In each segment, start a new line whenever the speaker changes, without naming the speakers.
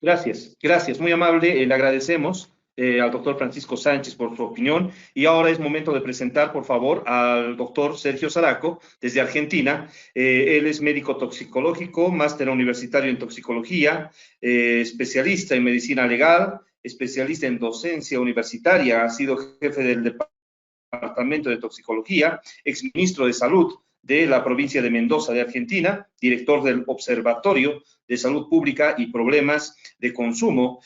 Gracias, muy amable, le agradecemos al doctor Francisco Sánchez por su opinión y ahora es momento de presentar, por favor, al doctor Sergio Zaraco desde Argentina. Él es médico toxicológico, máster universitario en toxicología, especialista en medicina legal, especialista en docencia universitaria, ha sido jefe del Departamento de Toxicología, exministro de Salud de la provincia de Mendoza de Argentina, director del Observatorio de Salud Pública y Problemas de Consumo,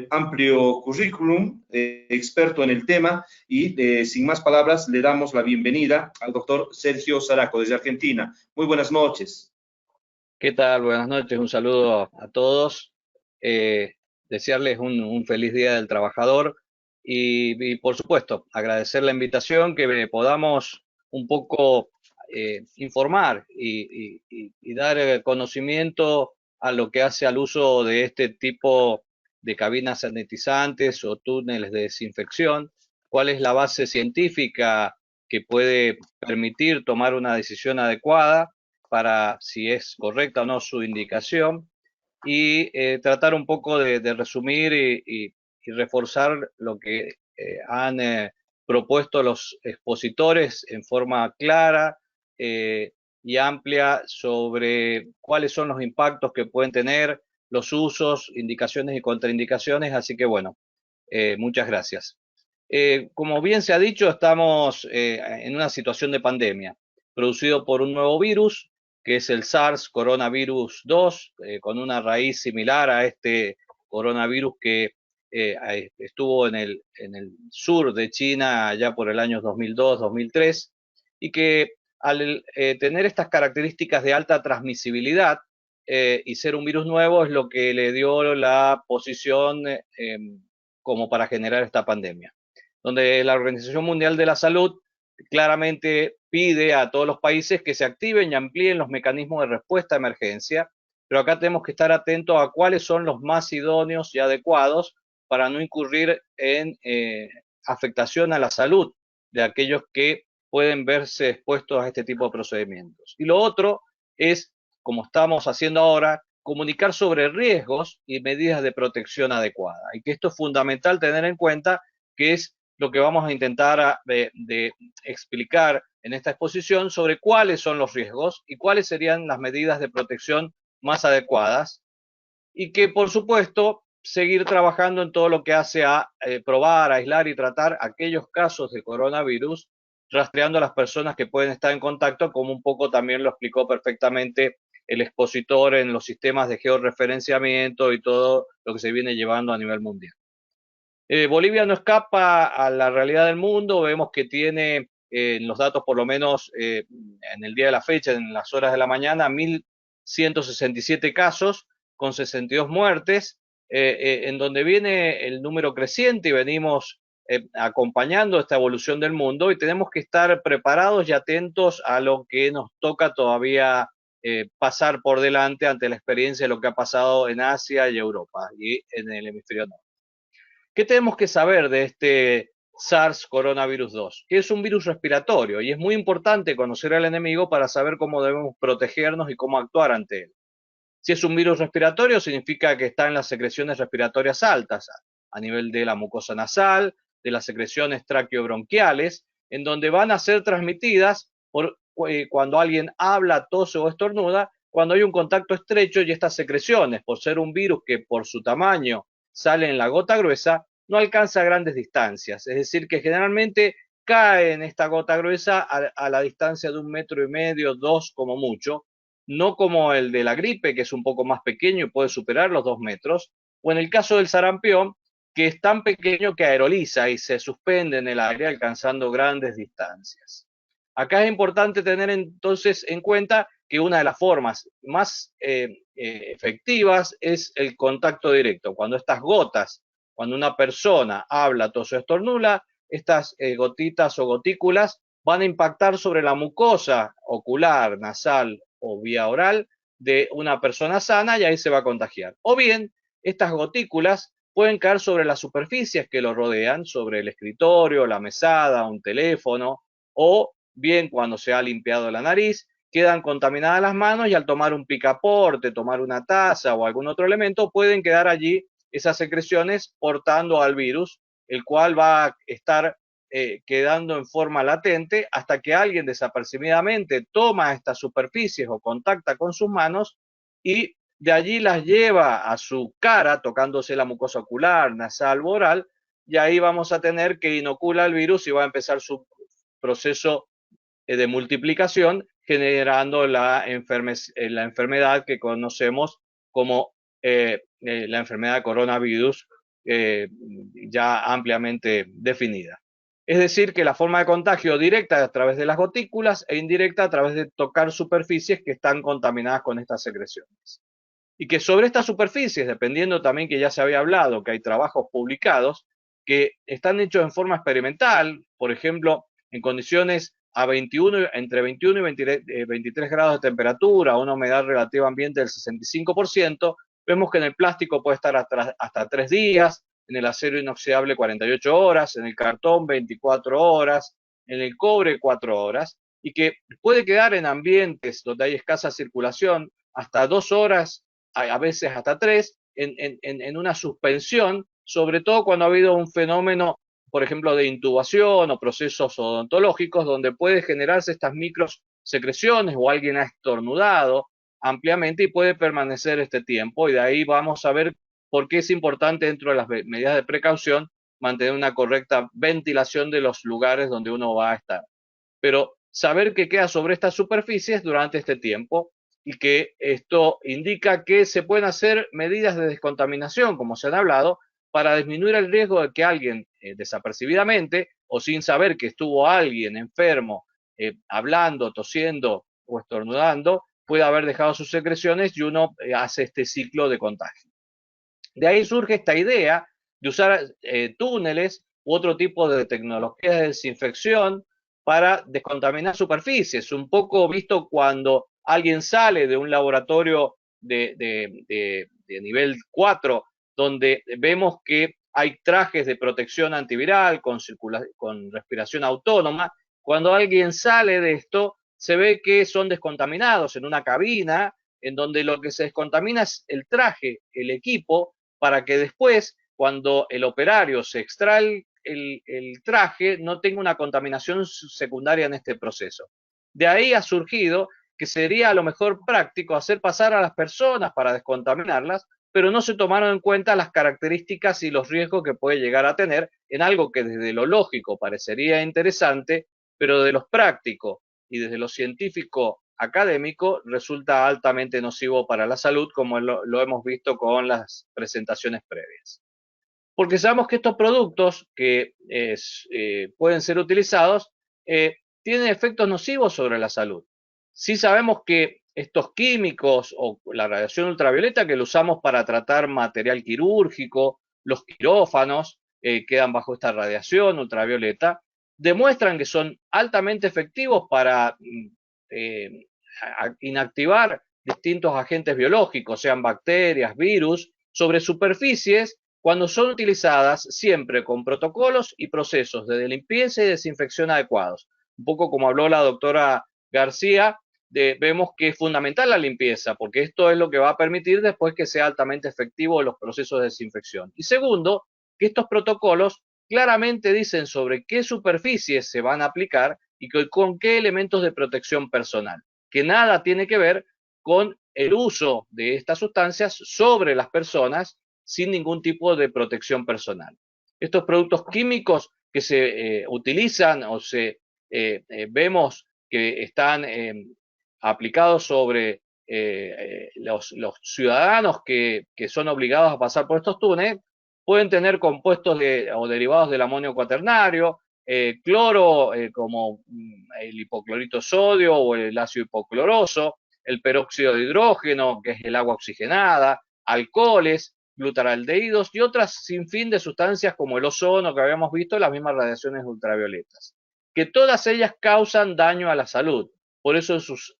amplio currículum, experto en el tema y sin más palabras le damos la bienvenida al doctor Sergio Zaraco desde Argentina. Muy buenas noches.
¿Qué tal? Buenas noches, un saludo a todos. Desearles un feliz Día del Trabajador y, por supuesto, agradecer la invitación, que podamos un poco informar y dar conocimiento a lo que hace al uso de este tipo de cabinas sanitizantes o túneles de desinfección, cuál es la base científica que puede permitir tomar una decisión adecuada para si es correcta o no su indicación y tratar un poco de resumir y reforzar lo que han propuesto los expositores en forma clara y amplia sobre cuáles son los impactos que pueden tener los usos, indicaciones y contraindicaciones. Así que bueno, muchas gracias. Como bien se ha dicho, estamos en una situación de pandemia producido por un nuevo virus que es el SARS coronavirus 2, con una raíz similar a este coronavirus que estuvo en el sur de China allá por el año 2002-2003, y que al tener estas características de alta transmisibilidad y ser un virus nuevo es lo que le dio la posición como para generar esta pandemia, donde la Organización Mundial de la Salud claramente pide a todos los países que se activen y amplíen los mecanismos de respuesta a emergencia, pero acá tenemos que estar atentos a cuáles son los más idóneos y adecuados para no incurrir en afectación a la salud de aquellos que pueden verse expuestos a este tipo de procedimientos. Y lo otro es, como estamos haciendo ahora, comunicar sobre riesgos y medidas de protección adecuada. Y que esto es fundamental tener en cuenta, que es lo que vamos a intentar de explicar en esta exposición sobre cuáles son los riesgos y cuáles serían las medidas de protección más adecuadas, y que, por supuesto, seguir trabajando en todo lo que hace a probar, aislar y tratar aquellos casos de coronavirus, rastreando a las personas que pueden estar en contacto, como un poco también lo explicó perfectamente el expositor en los sistemas de georreferenciamiento y todo lo que se viene llevando a nivel mundial. Bolivia no escapa a la realidad del mundo. Vemos que tiene en los datos, por lo menos en el día de la fecha, en las horas de la mañana, 1.167 casos con 62 muertes, en donde viene el número creciente y venimos acompañando esta evolución del mundo, y tenemos que estar preparados y atentos a lo que nos toca todavía pasar por delante ante la experiencia de lo que ha pasado en Asia y Europa y en el hemisferio norte. ¿Qué tenemos que saber de este SARS coronavirus 2? Que es un virus respiratorio y es muy importante conocer al enemigo para saber cómo debemos protegernos y cómo actuar ante él. Si es un virus respiratorio, significa que está en las secreciones respiratorias altas, a nivel de la mucosa nasal, de las secreciones traqueobronquiales, en donde van a ser transmitidas por, cuando alguien habla, tose o estornuda, cuando hay un contacto estrecho, y estas secreciones, por ser un virus que por su tamaño sale en la gota gruesa, no alcanza grandes distancias. Es decir, que generalmente cae en esta gota gruesa a la distancia de 1,5 metros, 2 como mucho, no como el de la gripe, que es un poco más pequeño y puede superar los 2 metros, o en el caso del sarampión, que es tan pequeño que aeroliza y se suspende en el aire alcanzando grandes distancias. Acá es importante tener entonces en cuenta que una de las formas más efectivas es el contacto directo. Cuando estas gotas, cuando una persona habla, tose o estornuda, estas gotitas o gotículas van a impactar sobre la mucosa ocular, nasal o vía oral de una persona sana, y ahí se va a contagiar. O bien, estas gotículas pueden caer sobre las superficies que lo rodean, sobre el escritorio, la mesada, un teléfono, o bien cuando se ha limpiado la nariz, quedan contaminadas las manos y al tomar un picaporte, tomar una taza o algún otro elemento, pueden quedar allí esas secreciones portando al virus, el cual va a estar quedando en forma latente hasta que alguien desapercibidamente toma estas superficies o contacta con sus manos y de allí las lleva a su cara, tocándose la mucosa ocular, nasal o oral, y ahí vamos a tener que inocula el virus y va a empezar su proceso de multiplicación, generando la enfermedad que conocemos como la enfermedad de coronavirus, ya ampliamente definida. Es decir, que la forma de contagio directa es a través de las gotículas e indirecta a través de tocar superficies que están contaminadas con estas secreciones. Y que sobre estas superficies, dependiendo también que ya se había hablado, que hay trabajos publicados que están hechos en forma experimental, por ejemplo, en condiciones entre 21 y 23 grados de temperatura, una humedad relativa ambiente del 65%, vemos que en el plástico puede estar hasta 3 días, en el acero inoxidable 48 horas, en el cartón 24 horas, en el cobre 4 horas, y que puede quedar en ambientes donde hay escasa circulación hasta 2 horas, a veces hasta 3, en una suspensión, sobre todo cuando ha habido un fenómeno, por ejemplo, de intubación o procesos odontológicos, donde puede generarse estas microsecreciones o alguien ha estornudado ampliamente y puede permanecer este tiempo. Y de ahí vamos a ver por qué es importante dentro de las medidas de precaución mantener una correcta ventilación de los lugares donde uno va a estar. Pero saber qué queda sobre estas superficies durante este tiempo y que esto indica que se pueden hacer medidas de descontaminación, como se han hablado, para disminuir el riesgo de que alguien desapercibidamente o sin saber que estuvo alguien enfermo hablando, tosiendo o estornudando, pueda haber dejado sus secreciones y uno hace este ciclo de contagio. De ahí surge esta idea de usar túneles u otro tipo de tecnologías de desinfección para descontaminar superficies, un poco visto cuando alguien sale de un laboratorio de nivel 4, donde vemos que hay trajes de protección antiviral con respiración autónoma. Cuando alguien sale de esto, se ve que son descontaminados en una cabina, en donde lo que se descontamina es el traje, el equipo, para que después, cuando el operario se extrae el traje, no tenga una contaminación secundaria en este proceso. De ahí ha surgido que sería a lo mejor práctico hacer pasar a las personas para descontaminarlas, pero no se tomaron en cuenta las características y los riesgos que puede llegar a tener en algo que desde lo lógico parecería interesante, pero de los prácticos y desde lo científico académico resulta altamente nocivo para la salud, como lo hemos visto con las presentaciones previas. Porque sabemos que estos productos que pueden ser utilizados tienen efectos nocivos sobre la salud. Sí sabemos que estos químicos o la radiación ultravioleta que lo usamos para tratar material quirúrgico, los quirófanos quedan bajo esta radiación ultravioleta, demuestran que son altamente efectivos para inactivar distintos agentes biológicos, sean bacterias, virus, sobre superficies cuando son utilizadas siempre con protocolos y procesos de limpieza y desinfección adecuados. Un poco como habló la doctora García, vemos que es fundamental la limpieza, porque esto es lo que va a permitir después que sea altamente efectivo los procesos de desinfección. Y segundo, que estos protocolos claramente dicen sobre qué superficies se van a aplicar y con qué elementos de protección personal, que nada tiene que ver con el uso de estas sustancias sobre las personas sin ningún tipo de protección personal. Estos productos químicos que se utilizan o vemos que están aplicados sobre los ciudadanos que son obligados a pasar por estos túneles, pueden tener compuestos o derivados del amonio cuaternario, cloro como el hipoclorito sodio o el ácido hipocloroso, el peróxido de hidrógeno, que es el agua oxigenada, alcoholes, glutaraldehídos y otras sinfín de sustancias como el ozono que habíamos visto, las mismas radiaciones ultravioletas, que todas ellas causan daño a la salud. Por eso en sus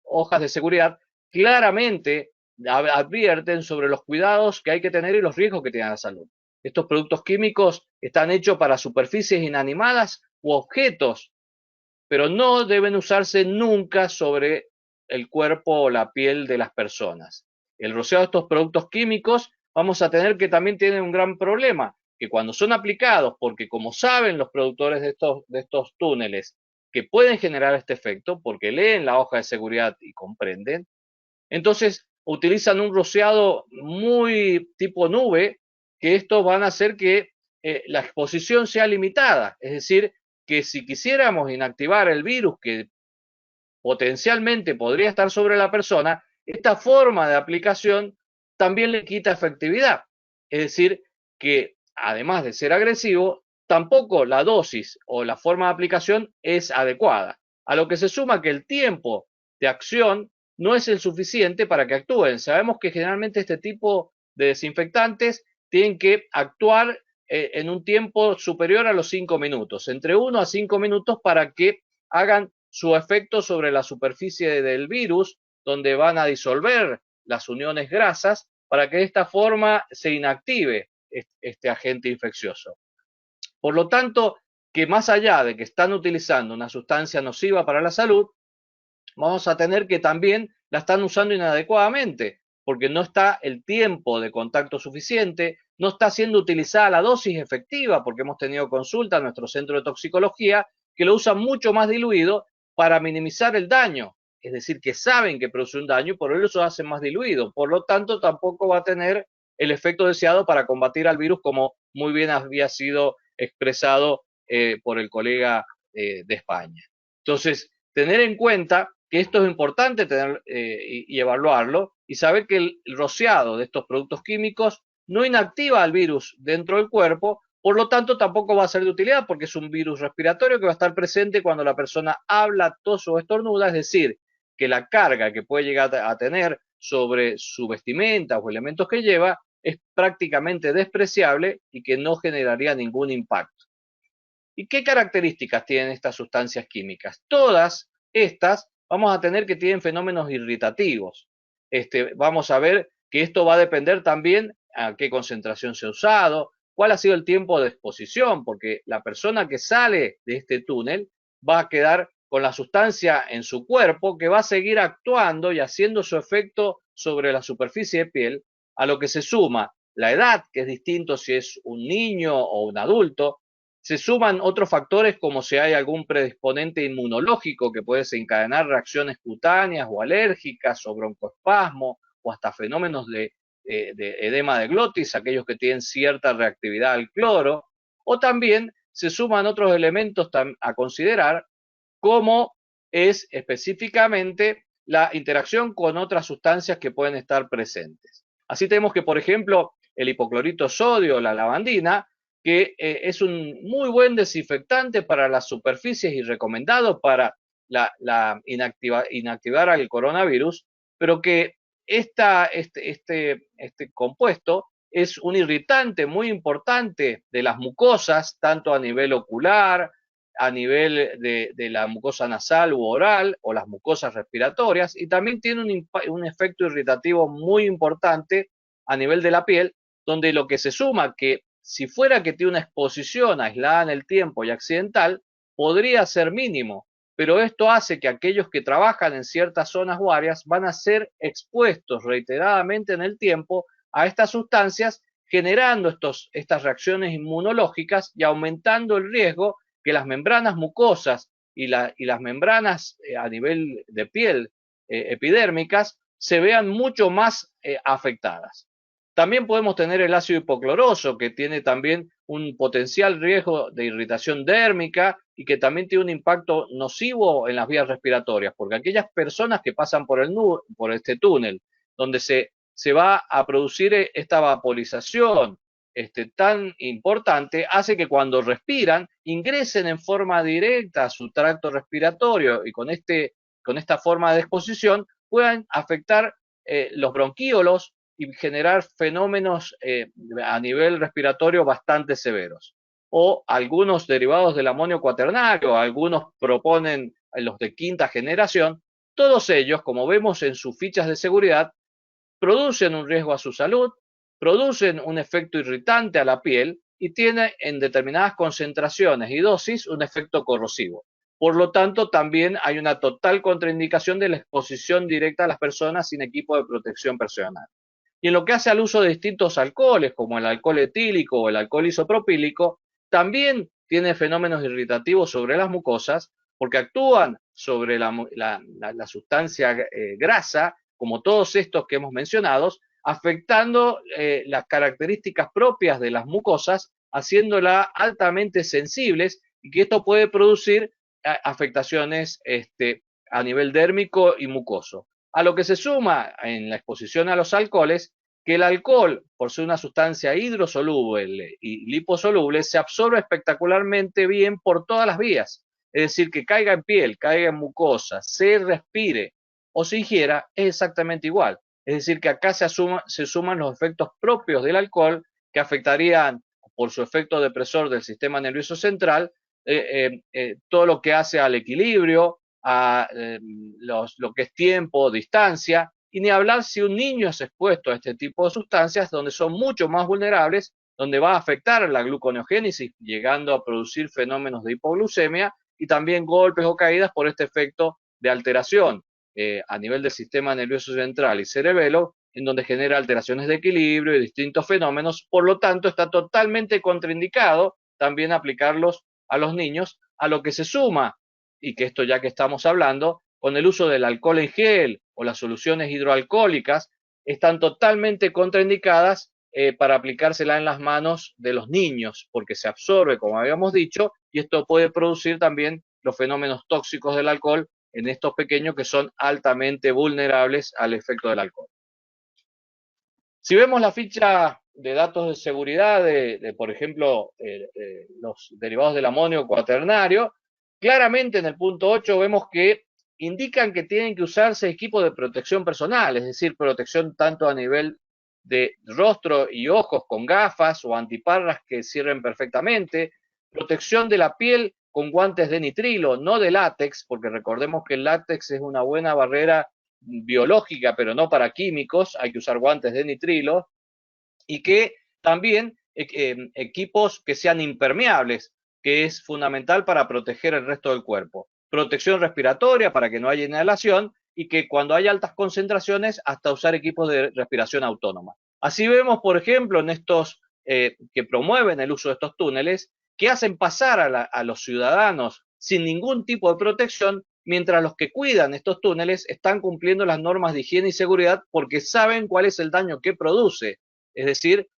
hojas de seguridad claramente advierten sobre los cuidados que hay que tener y los riesgos que tiene la salud. Estos productos químicos están hechos para superficies inanimadas u objetos pero no deben usarse nunca sobre el cuerpo o la piel de las personas. El rociado de estos productos químicos vamos a tener que también tienen un gran problema, que cuando son aplicados, porque como saben los productores de estos túneles que pueden generar este efecto, porque leen la hoja de seguridad y comprenden, entonces utilizan un rociado muy tipo nube, que estos van a hacer que la exposición sea limitada. Es decir, que si quisiéramos inactivar el virus que potencialmente podría estar sobre la persona, esta forma de aplicación también le quita efectividad. Es decir, que además de ser agresivo, tampoco la dosis o la forma de aplicación es adecuada. A lo que se suma que el tiempo de acción no es el suficiente para que actúen. Sabemos que generalmente este tipo de desinfectantes tienen que actuar en un tiempo superior a los 5 minutos, entre 1 a 5 minutos para que hagan su efecto sobre la superficie del virus, donde van a disolver las uniones grasas para que de esta forma se inactive este agente infeccioso. Por lo tanto, que más allá de que están utilizando una sustancia nociva para la salud, vamos a tener que también la están usando inadecuadamente, porque no está el tiempo de contacto suficiente, no está siendo utilizada la dosis efectiva, porque hemos tenido consulta en nuestro centro de toxicología, que lo usan mucho más diluido para minimizar el daño. Es decir, que saben que produce un daño y por eso lo hacen más diluido. Por lo tanto, tampoco va a tener el efecto deseado para combatir al virus, como muy bien había sido expresado por el colega de España. Entonces, tener en cuenta que esto es importante tener y evaluarlo y saber que el rociado de estos productos químicos no inactiva al virus dentro del cuerpo, por lo tanto tampoco va a ser de utilidad porque es un virus respiratorio que va a estar presente cuando la persona habla, tose o estornuda, es decir, que la carga que puede llegar a tener sobre su vestimenta o elementos que lleva es prácticamente despreciable y que no generaría ningún impacto. ¿Y qué características tienen estas sustancias químicas? Todas estas vamos a tener que tienen fenómenos irritativos. Vamos a ver que esto va a depender también a qué concentración se ha usado, cuál ha sido el tiempo de exposición, porque la persona que sale de este túnel va a quedar con la sustancia en su cuerpo que va a seguir actuando y haciendo su efecto sobre la superficie de piel, a lo que se suma la edad, que es distinto si es un niño o un adulto. Se suman otros factores como si hay algún predisponente inmunológico que puede desencadenar reacciones cutáneas o alérgicas o broncoespasmo o hasta fenómenos de edema de glotis, aquellos que tienen cierta reactividad al cloro, o también se suman otros elementos a considerar como es específicamente la interacción con otras sustancias que pueden estar presentes. Así tenemos que, por ejemplo, el hipoclorito sodio, la lavandina, que es un muy buen desinfectante para las superficies y recomendado para inactivar al coronavirus, pero que este compuesto es un irritante muy importante de las mucosas, tanto a nivel ocular, a nivel de la mucosa nasal u oral o las mucosas respiratorias, y también tiene un efecto irritativo muy importante a nivel de la piel, donde lo que se suma que si fuera que tiene una exposición aislada en el tiempo y accidental, podría ser mínimo, pero esto hace que aquellos que trabajan en ciertas zonas o áreas van a ser expuestos reiteradamente en el tiempo a estas sustancias, generando estas reacciones inmunológicas y aumentando el riesgo que las membranas mucosas y las membranas a nivel de piel epidérmicas se vean mucho más afectadas. También podemos tener el ácido hipocloroso, que tiene también un potencial riesgo de irritación dérmica y que también tiene un impacto nocivo en las vías respiratorias, porque aquellas personas que pasan por este túnel, donde se va a producir esta vaporización tan importante, hace que cuando respiran ingresen en forma directa a su tracto respiratorio y con esta forma de exposición puedan afectar los bronquíolos y generar fenómenos a nivel respiratorio bastante severos. O algunos derivados del amonio cuaternario, algunos proponen los de quinta generación, todos ellos, como vemos en sus fichas de seguridad, producen un riesgo a su salud, producen un efecto irritante a la piel y tienen en determinadas concentraciones y dosis un efecto corrosivo. Por lo tanto, también hay una total contraindicación de la exposición directa a las personas sin equipo de protección personal. Y en lo que hace al uso de distintos alcoholes, como el alcohol etílico o el alcohol isopropílico, también tiene fenómenos irritativos sobre las mucosas, porque actúan sobre la sustancia grasa, como todos estos que hemos mencionado, afectando las características propias de las mucosas, haciéndolas altamente sensibles, y que esto puede producir afectaciones a nivel dérmico y mucoso. A lo que se suma en la exposición a los alcoholes, que el alcohol, por ser una sustancia hidrosoluble y liposoluble, se absorbe espectacularmente bien por todas las vías. Es decir, que caiga en piel, caiga en mucosa, se respire o se ingiera, es exactamente igual. Es decir, que acá se suman los efectos propios del alcohol, que afectarían por su efecto depresor del sistema nervioso central, todo lo que hace al equilibrio, a lo que es tiempo, distancia, y ni hablar si un niño es expuesto a este tipo de sustancias, donde son mucho más vulnerables, donde va a afectar la gluconeogénesis, llegando a producir fenómenos de hipoglucemia y también golpes o caídas por este efecto de alteración a nivel del sistema nervioso central y cerebelo, en donde genera alteraciones de equilibrio y distintos fenómenos. Por lo tanto, está totalmente contraindicado también aplicarlos a los niños, a lo que se suma, y que esto ya que estamos hablando, con el uso del alcohol en gel o las soluciones hidroalcohólicas, están totalmente contraindicadas para aplicársela en las manos de los niños, porque se absorbe, como habíamos dicho, y esto puede producir también los fenómenos tóxicos del alcohol en estos pequeños que son altamente vulnerables al efecto del alcohol. Si vemos la ficha de datos de seguridad por ejemplo, los derivados del amonio cuaternario, claramente en el punto 8 vemos que indican que tienen que usarse equipos de protección personal, es decir, protección tanto a nivel de rostro y ojos con gafas o antiparras que cierren perfectamente, protección de la piel con guantes de nitrilo, no de látex, porque recordemos que el látex es una buena barrera biológica, pero no para químicos, hay que usar guantes de nitrilo, y que también equipos que sean impermeables, que es fundamental para proteger el resto del cuerpo. Protección respiratoria para que no haya inhalación y que cuando hay altas concentraciones hasta usar equipos de respiración autónoma. Así vemos, por ejemplo, en estos que promueven el uso de estos túneles, que hacen pasar a los ciudadanos sin ningún tipo de protección, mientras los que cuidan estos túneles están cumpliendo las normas de higiene y seguridad porque saben cuál es el daño que produce. Es decir,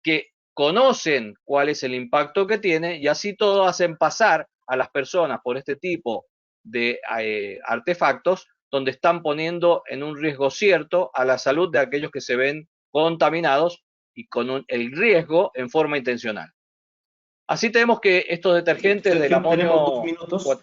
que conocen cuál es el impacto que tiene y así todo hacen pasar a las personas por este tipo de artefactos donde están poniendo en un riesgo cierto a la salud de aquellos que se ven contaminados y con el riesgo en forma intencional. Así tenemos que estos detergentes del amonio...
Tenemos 2 minutos.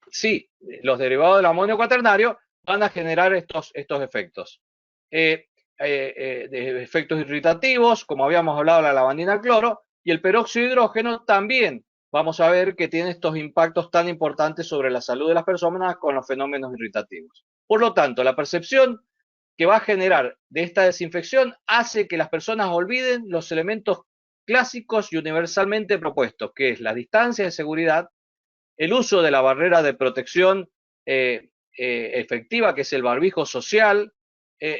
Sí, los derivados del amonio cuaternario van a generar estos efectos. De efectos irritativos, como habíamos hablado, la lavandina al cloro, y el peróxido de hidrógeno también vamos a ver que tiene estos impactos tan importantes sobre la salud de las personas con los fenómenos irritativos. Por lo tanto, la percepción que va a generar de esta desinfección hace que las personas olviden los elementos clásicos y universalmente propuestos, que es la distancia de seguridad, el uso de la barrera de protección efectiva, que es el barbijo social,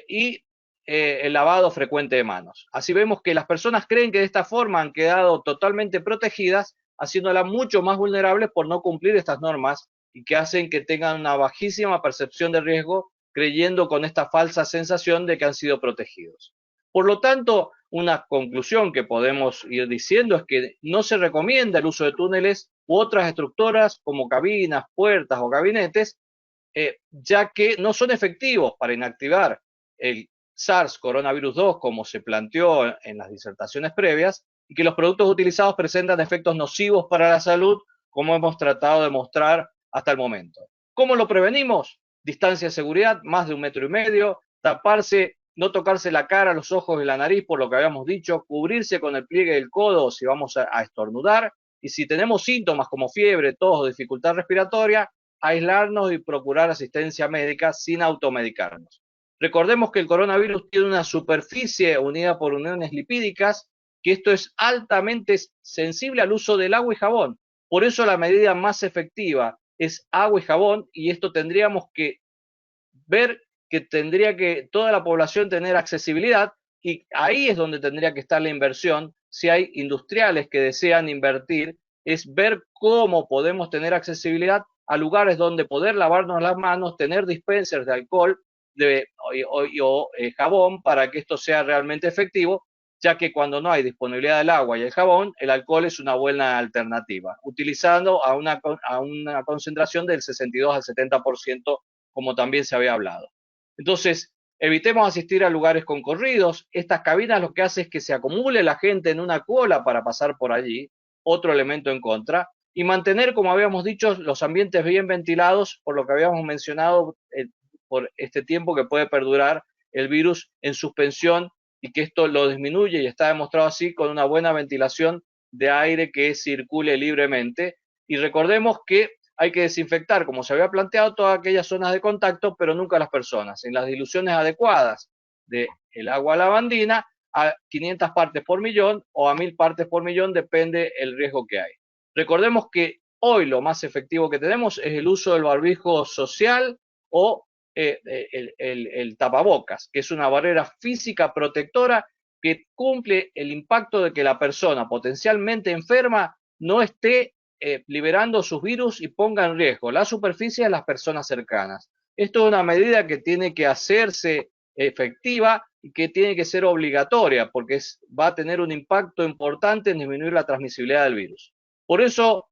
y el lavado frecuente de manos. Así vemos que las personas creen que de esta forma han quedado totalmente protegidas, haciéndolas mucho más vulnerables por no cumplir estas normas y que hacen que tengan una bajísima percepción de riesgo, creyendo con esta falsa sensación de que han sido protegidos. Por lo tanto, una conclusión que podemos ir diciendo es que no se recomienda el uso de túneles u otras estructuras como cabinas, puertas o gabinetes, ya que no son efectivos para inactivar el SARS coronavirus 2 como se planteó en las disertaciones previas, y que los productos utilizados presentan efectos nocivos para la salud, como hemos tratado de mostrar hasta el momento. ¿Cómo lo prevenimos? Distancia de seguridad, más de 1,5 metros, taparse, no tocarse la cara, los ojos y la nariz, por lo que habíamos dicho, cubrirse con el pliegue del codo si vamos a estornudar, y si tenemos síntomas como fiebre, tos o dificultad respiratoria, aislarnos y procurar asistencia médica sin automedicarnos. Recordemos que el coronavirus tiene una superficie unida por uniones lipídicas, que esto es altamente sensible al uso del agua y jabón. Por eso la medida más efectiva es agua y jabón, y esto tendríamos que ver que tendría que toda la población tener accesibilidad, y ahí es donde tendría que estar la inversión. Si hay industriales que desean invertir, es ver cómo podemos tener accesibilidad a lugares donde poder lavarnos las manos, tener dispensers de alcohol o jabón para que esto sea realmente efectivo, ya que cuando no hay disponibilidad del agua y el jabón, el alcohol es una buena alternativa, utilizando a una concentración del 62 al 70%, como también se había hablado. Entonces, evitemos asistir a lugares concurridos. Estas cabinas lo que hace es que se acumule la gente en una cola para pasar por allí, otro elemento en contra, y mantener, como habíamos dicho, los ambientes bien ventilados, por lo que habíamos mencionado, por este tiempo que puede perdurar el virus en suspensión, y que esto lo disminuye, y está demostrado así, con una buena ventilación de aire que circule libremente. Y recordemos que hay que desinfectar, como se había planteado, todas aquellas zonas de contacto, pero nunca las personas, en las diluciones adecuadas del agua lavandina, a 500 partes por millón o a 1000 partes por millón, depende el riesgo que hay. Recordemos que hoy lo más efectivo que tenemos es el uso del barbijo social o el tapabocas, que es una barrera física protectora que cumple el impacto de que la persona potencialmente enferma no esté liberando sus virus y ponga en riesgo la superficie de las personas cercanas. Esto es una medida que tiene que hacerse efectiva y que tiene que ser obligatoria, porque va a tener un impacto importante en disminuir la transmisibilidad del virus. Por eso,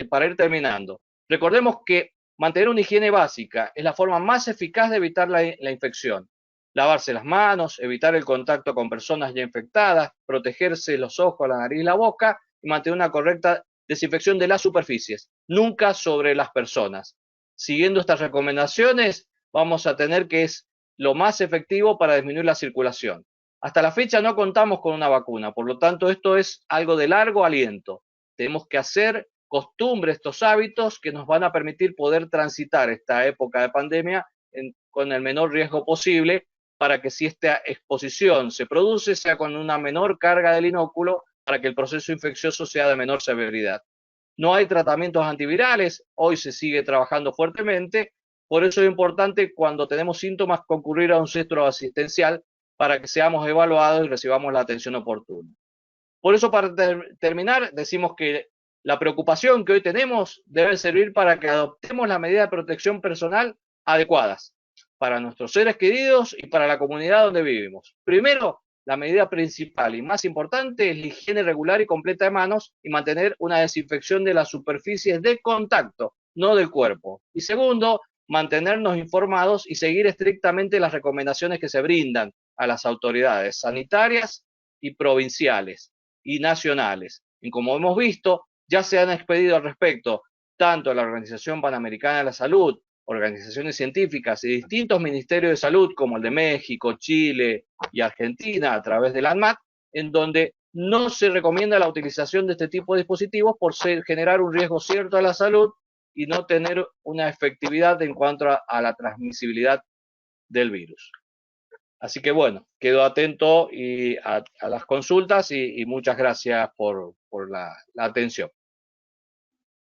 para ir terminando, recordemos que mantener una higiene básica es la forma más eficaz de evitar la infección. Lavarse las manos, evitar el contacto con personas ya infectadas, protegerse los ojos, la nariz y la boca, y mantener una correcta desinfección de las superficies, nunca sobre las personas. Siguiendo estas recomendaciones, vamos a tener que es lo más efectivo para disminuir la circulación. Hasta la fecha no contamos con una vacuna, por lo tanto esto es algo de largo aliento. Tenemos que hacer costumbre estos hábitos que nos van a permitir poder transitar esta época de pandemia con el menor riesgo posible, para que si esta exposición se produce, sea con una menor carga del inóculo, para que el proceso infeccioso sea de menor severidad. No hay tratamientos antivirales, hoy se sigue trabajando fuertemente, por eso es importante cuando tenemos síntomas concurrir a un centro asistencial para que seamos evaluados y recibamos la atención oportuna. Por eso, para terminar, decimos que la preocupación que hoy tenemos debe servir para que adoptemos las medidas de protección personal adecuadas para nuestros seres queridos y para la comunidad donde vivimos. Primero, la medida principal y más importante es la higiene regular y completa de manos y mantener una desinfección de las superficies de contacto, no del cuerpo. Y segundo, mantenernos informados y seguir estrictamente las recomendaciones que se brindan a las autoridades sanitarias y provinciales y nacionales. Y como hemos visto, ya se han expedido al respecto tanto la Organización Panamericana de la Salud, organizaciones científicas y distintos ministerios de salud como el de México, Chile y Argentina a través del ANMAT, en donde no se recomienda la utilización de este tipo de dispositivos por generar un riesgo cierto a la salud y no tener una efectividad en cuanto a la transmisibilidad del virus. Así que bueno, quedo atento a las consultas y muchas gracias por la atención.